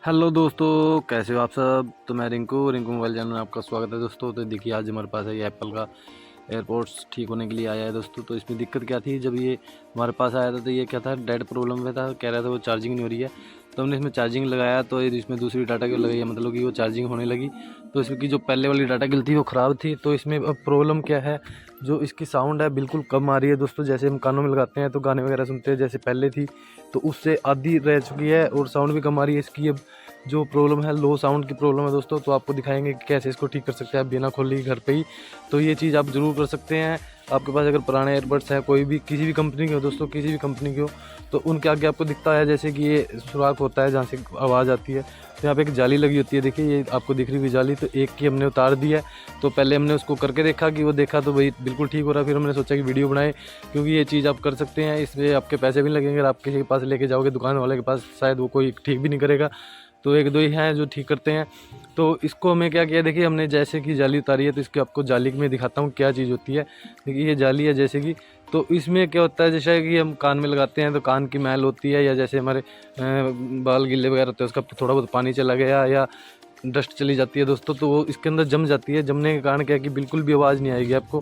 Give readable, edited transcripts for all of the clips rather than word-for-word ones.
Hello दोस्तों, कैसे हो आप सब। तो मैं रिंकू मोबाइल चैनल में आपका स्वागत है दोस्तों। तो देखिए, आज हमारे पास है ये एप्पल का एयरपोर्ट्स ठीक होने के लिए आया है दोस्तों। तो इसमें दिक्कत क्या थी, जब ये हमारे पास आया था तो ये क्या था, डेड प्रॉब्लम में था, कह रहा था वो चार्जिंग नहीं हो रही है। तो हमने इसमें चार्जिंग लगाया तो इसमें दूसरी डाटा केबल लगाई है, मतलब कि वो चार्जिंग होने लगी। तो इसकी जो पहले वाली डाटा केबल थी वो ख़राब थी। तो इसमें अब प्रॉब्लम क्या है, जो इसकी साउंड है बिल्कुल कम आ रही है दोस्तों। जैसे हम कानों में लगाते हैं तो गाने वगैरह सुनते हैं जैसे पहले थी, तो उससे आधी रह चुकी है और साउंड भी कम आ रही है इसकी। अब जो प्रॉब्लम है, लो साउंड की प्रॉब्लम है दोस्तों। तो आपको दिखाएंगे कि कैसे इसको ठीक कर सकते हैं आप बिना खोले ही घर पे ही। तो ये चीज़ आप ज़रूर कर सकते हैं। आपके पास अगर पुराने एयरबड्स हैं, कोई भी किसी भी कंपनी के हो दोस्तों, किसी भी कंपनी के हो, तो उनके आगे आपको दिखता है जैसे कि ये सुराख होता है जहाँ से आवाज़ आती है। तो यहाँ पे एक जाली लगी होती है, देखिए ये आपको दिख रही हुई जाली। तो एक की हमने उतार दी है। तो पहले हमने उसको करके देखा कि वो देखा तो भाई बिल्कुल ठीक हो रहा है। फिर हमने सोचा कि वीडियो बनाए, क्योंकि ये चीज़ आप कर सकते हैं, इसमें आपके पैसे भी लगेंगे। अगर आप किसी के पास लेके जाओगे दुकान वाले के पास, शायद वो कोई ठीक भी नहीं करेगा। तो एक दो ही हैं जो ठीक करते हैं। तो इसको हमें क्या किया, देखिए हमने जैसे कि जाली उतारी है, तो इसकी आपको जाली में दिखाता हूँ क्या चीज़ होती है। देखिए ये जाली है जैसे कि, तो इसमें क्या होता है, जैसे कि हम कान में लगाते हैं तो कान की मैल होती है, या जैसे हमारे बाल गिले वगैरह होते हैं, उसका थोड़ा बहुत पानी चला गया या डस्ट चली जाती है दोस्तों, तो वो इसके अंदर जम जाती है। जमने के कारण क्या है कि बिल्कुल भी आवाज़ नहीं आएगी आपको,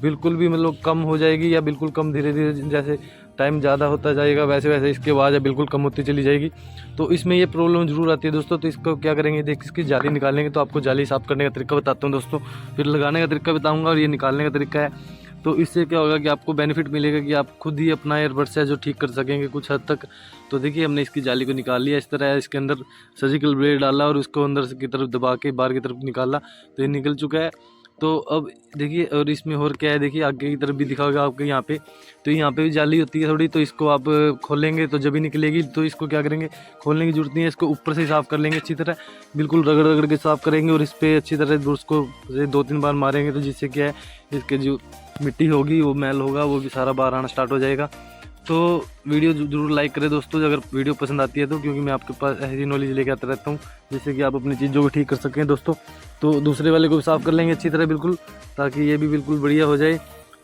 बिल्कुल भी, मतलब कम हो जाएगी या बिल्कुल कम, धीरे धीरे जैसे टाइम ज़्यादा होता जाएगा वैसे वैसे इसकी आवाज़ है बिल्कुल कम होती चली जाएगी। तो इसमें ये प्रॉब्लम ज़रूर आती है दोस्तों। तो इसको क्या करेंगे, देख इसकी जाली निकालेंगे। तो आपको जाली साफ़ करने का तरीका बताता हूँ दोस्तों, फिर लगाने का तरीका बताऊँगा और ये निकालने का तरीका है। तो इससे क्या होगा कि आपको बेनिफिट मिलेगा कि आप खुद ही अपना एयरबड्स है जो ठीक कर सकेंगे कुछ हद तक। तो देखिए हमने इसकी जाली को निकाल लिया इस तरह, इसके अंदर सर्जिकल ब्लेड डाला और उसको अंदर की तरफ दबा के बाहर की तरफ निकाला, तो ये निकल चुका है। तो अब देखिए, और इसमें और क्या है, देखिए आगे की तरफ भी दिखा होगा आपके यहाँ पे। तो यहाँ पे भी जाली होती है थोड़ी, तो इसको आप खोलेंगे तो जब भी निकलेगी। तो इसको क्या करेंगे, खोलने की जरूरत नहीं है, इसको ऊपर से साफ़ कर लेंगे अच्छी तरह, बिल्कुल रगड़ रगड़ के साफ़ करेंगे। और इस पर अच्छी तरह ब्रश को 2-3 बार मारेंगे, तो जिससे क्या है, इसके जो मिट्टी होगी, वो मैल होगा, वो भी सारा बाहर आना स्टार्ट हो जाएगा। तो वीडियो ज़रूर लाइक करें दोस्तों अगर वीडियो पसंद आती है तो, क्योंकि मैं आपके पास ऐसी नॉलेज लेके आता रहता हूँ जिससे कि आप अपनी चीज़ों को ठीक कर सकें दोस्तों। तो दूसरे वाले को भी साफ़ कर लेंगे अच्छी तरह बिल्कुल, ताकि ये भी बिल्कुल बढ़िया हो जाए।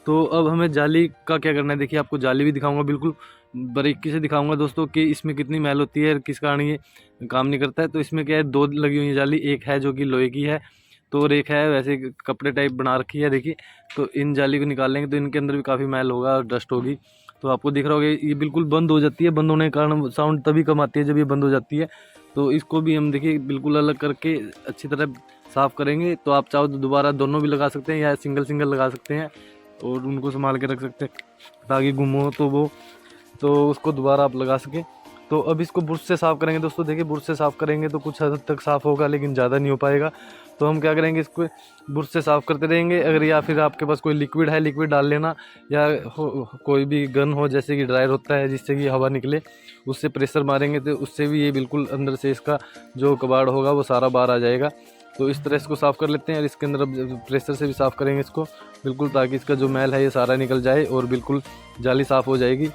तो अब हमें जाली का क्या करना है, देखिए आपको जाली भी दिखाऊंगा, बिल्कुल बारीकी से दिखाऊंगा दोस्तों कि इसमें कितनी मैल होती है, किस कारण ये काम नहीं करता है। तो इसमें क्या है, 2 लगी हुई है जाली, एक है जो कि लोहे की है, तो और एक है वैसे कपड़े टाइप बना रखी है देखिए। तो इन जाली को निकाल लेंगे तो इनके अंदर भी काफ़ी मैल होगा और डस्ट होगी। तो आपको दिख रहा होगा ये बिल्कुल बंद हो जाती है, बंद होने के कारण साउंड तभी कम आती है जब ये बंद हो जाती है। तो इसको भी हम देखिए बिल्कुल अलग करके अच्छी तरह साफ़ करेंगे। तो आप चाहो तो दोबारा दोनों भी लगा सकते हैं या सिंगल सिंगल लगा सकते हैं, और उनको संभाल के रख सकते हैं ताकि गुम हो तो वो, तो उसको दोबारा आप लगा सकें। तो अब इसको ब्रश से साफ़ करेंगे दोस्तों। देखिए ब्रश से साफ़ करेंगे तो कुछ हद तक साफ़ होगा, लेकिन ज़्यादा नहीं हो पाएगा। तो हम क्या करेंगे, इसको ब्रश से साफ़ करते रहेंगे। अगर या फिर आपके पास कोई लिक्विड है, लिक्विड डाल लेना, या कोई भी गन हो जैसे कि ड्रायर होता है जिससे कि हवा निकले, उससे प्रेशर मारेंगे तो उससे भी ये बिल्कुल अंदर से इसका जो कबाड़ होगा वो सारा बाहर आ जाएगा। तो इस तरह इसको साफ़ कर लेते हैं, और इसके अंदर अब प्रेशर से भी साफ़ करेंगे इसको बिल्कुल, ताकि इसका जो मैल है ये सारा निकल जाए और बिल्कुल जाली साफ़ हो जाएगी।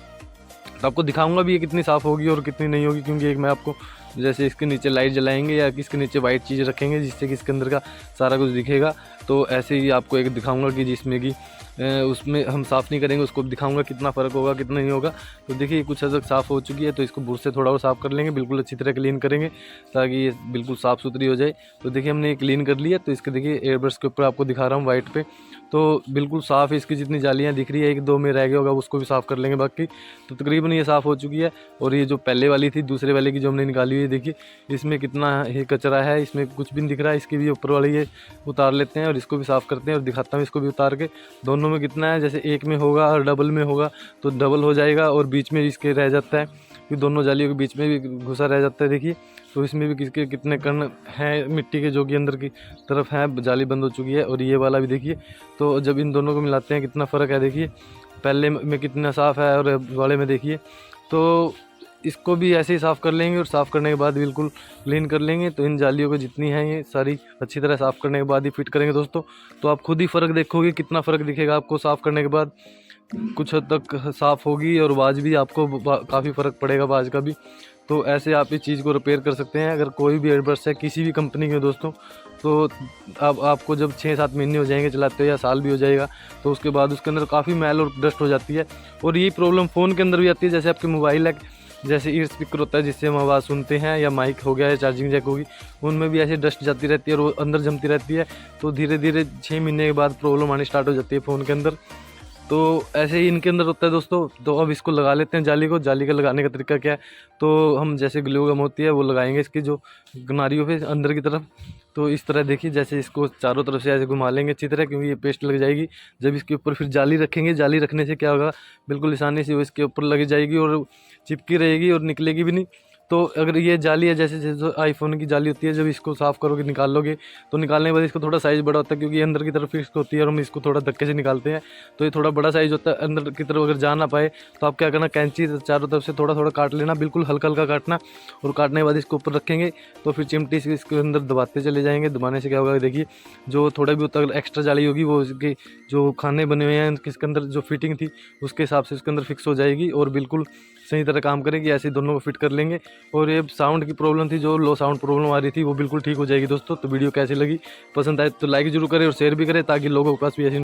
तो आपको दिखाऊंगा भी ये कितनी साफ़ होगी और कितनी नहीं होगी, क्योंकि एक मैं आपको जैसे इसके नीचे लाइट जलाएंगे या इसके नीचे वाइट चीज़ रखेंगे जिससे कि इसके अंदर का सारा कुछ दिखेगा। तो ऐसे ही आपको एक दिखाऊंगा कि जिसमें कि उसमें हम साफ़ नहीं करेंगे, उसको दिखाऊंगा कितना फ़र्क होगा कितना नहीं होगा। तो देखिए कुछ हद तक साफ़ हो चुकी है, तो इसको ब्रश से थोड़ा और साफ़ कर लेंगे, बिल्कुल अच्छी तरह क्लीन करेंगे ताकि ये बिल्कुल साफ़ सुथरी हो जाए। तो देखिए हमने क्लीन कर लिया। तो इसके देखिए एयरब्रश के ऊपर आपको दिखा रहा हूँ वाइट पे, तो बिल्कुल साफ़ है। इसकी जितनी जालियाँ दिख रही है, 1-2 में रह गया होगा, उसको भी साफ़ कर लेंगे बाकी। तो तकरीबन ये साफ़ हो चुकी है। और ये जो पहले वाली थी, दूसरे वाले की जो हमने निकाली हुई है, देखिए इसमें कितना ही कचरा है, इसमें कुछ भी नहीं दिख रहा है। इसकी भी ऊपर वाली ये उतार लेते हैं और इसको भी साफ़ करते हैं, और दिखाता हूँ इसको भी उतार के दोनों में कितना है। जैसे एक में होगा और डबल में होगा तो डबल हो जाएगा, और बीच में इसके रह जाता है, फिर दोनों जालियों के बीच में भी घुसा रह जाता है देखिए। तो इसमें भी किसके कितने कण हैं मिट्टी के, जो कि अंदर की तरफ हैं, जाली बंद हो चुकी है। और ये वाला भी देखिए। तो जब इन दोनों को मिलाते हैं कितना फ़र्क है देखिए, पहले में कितना साफ़ है और वाले में देखिए। तो इसको भी ऐसे ही साफ़ कर लेंगे, और साफ़ करने के बाद बिल्कुल क्लीन कर लेंगे। तो इन जालियों को जितनी हैं ये सारी अच्छी तरह साफ़ करने के बाद ही फिट करेंगे दोस्तों। तो आप खुद ही फ़र्क देखोगे कितना फ़र्क दिखेगा आपको साफ़ करने के बाद। कुछ हद तक साफ़ होगी और आवाज़ भी आपको काफ़ी फ़र्क पड़ेगा आवाज़ का भी। तो ऐसे आप इस चीज़ को रिपेयर कर सकते हैं। अगर कोई भी एयरबड्स है किसी भी कंपनी के दोस्तों, तो अब आपको जब 6-7 महीने हो जाएंगे चलाते हो या साल भी हो जाएगा, तो उसके बाद उसके अंदर काफ़ी मैल और डस्ट हो जाती है। और यही प्रॉब्लम फ़ोन के अंदर भी आती है। जैसे आपके मोबाइल है, जैसे ईयर स्पीकर होता है जिससे हम आवाज़ सुनते हैं, या माइक हो गया या चार्जिंग जैक होगी, उनमें भी ऐसे डस्ट जाती रहती है और वो अंदर जमती रहती है। तो धीरे धीरे 6 महीने के बाद प्रॉब्लम आनी स्टार्ट हो जाती है फ़ोन के अंदर। तो ऐसे ही इनके अंदर होता है दोस्तों। तो अब इसको लगा लेते हैं जाली को। जाली का लगाने का तरीका क्या है, तो हम जैसे ग्लू गम होती है वो लगाएंगे इसकी जो किनारियों पे अंदर की तरफ। तो इस तरह देखिए, जैसे इसको चारों तरफ से ऐसे घुमा लेंगे अच्छी तरह, क्योंकि ये पेस्ट लग जाएगी। जब इसके ऊपर फिर जाली रखेंगे, जाली रखने से क्या होगा, बिल्कुल आसानी से वो इसके ऊपर लग जाएगी और चिपकी रहेगी और निकलेगी भी नहीं। तो अगर ये जाली है, जैसे जैसे आईफोन की जाली होती है, जब इसको साफ़ करोगे निकाल लोगे, तो निकालने के बाद इसको थोड़ा साइज़ बड़ा होता है, क्योंकि अंदर की तरफ फिक्स होती है और हम इसको थोड़ा धक्के से निकालते हैं। तो ये थोड़ा बड़ा साइज़ होता है। अंदर की तरफ अगर जा ना पाए तो आप क्या करना, कैंची चारों तरफ से थोड़ा थोड़ा काट लेना, बिल्कुल हल्का हल्का काटना। और काटने के बाद इसको ऊपर रखेंगे तो फिर चिमटी से इसके अंदर दबाते चले जाएंगे। दबाने से क्या होगा, देखिए जो थोड़ा भी होता है एक्स्ट्रा जाली होगी वो इसके जो खाने बने हुए हैं इसके अंदर जो फिटिंग थी उसके हिसाब से उसके अंदर फिक्स हो जाएगी और बिल्कुल सही तरह काम करेगी। ऐसे दोनों को फिट कर लेंगे। और ये साउंड की प्रॉब्लम थी, जो लो साउंड प्रॉब्लम आ रही थी, वो बिल्कुल ठीक हो जाएगी दोस्तों। तो वीडियो कैसी लगी, पसंद आए तो लाइक जरूर करें और शेयर भी करें, ताकि लोगों के पास भी ऐसी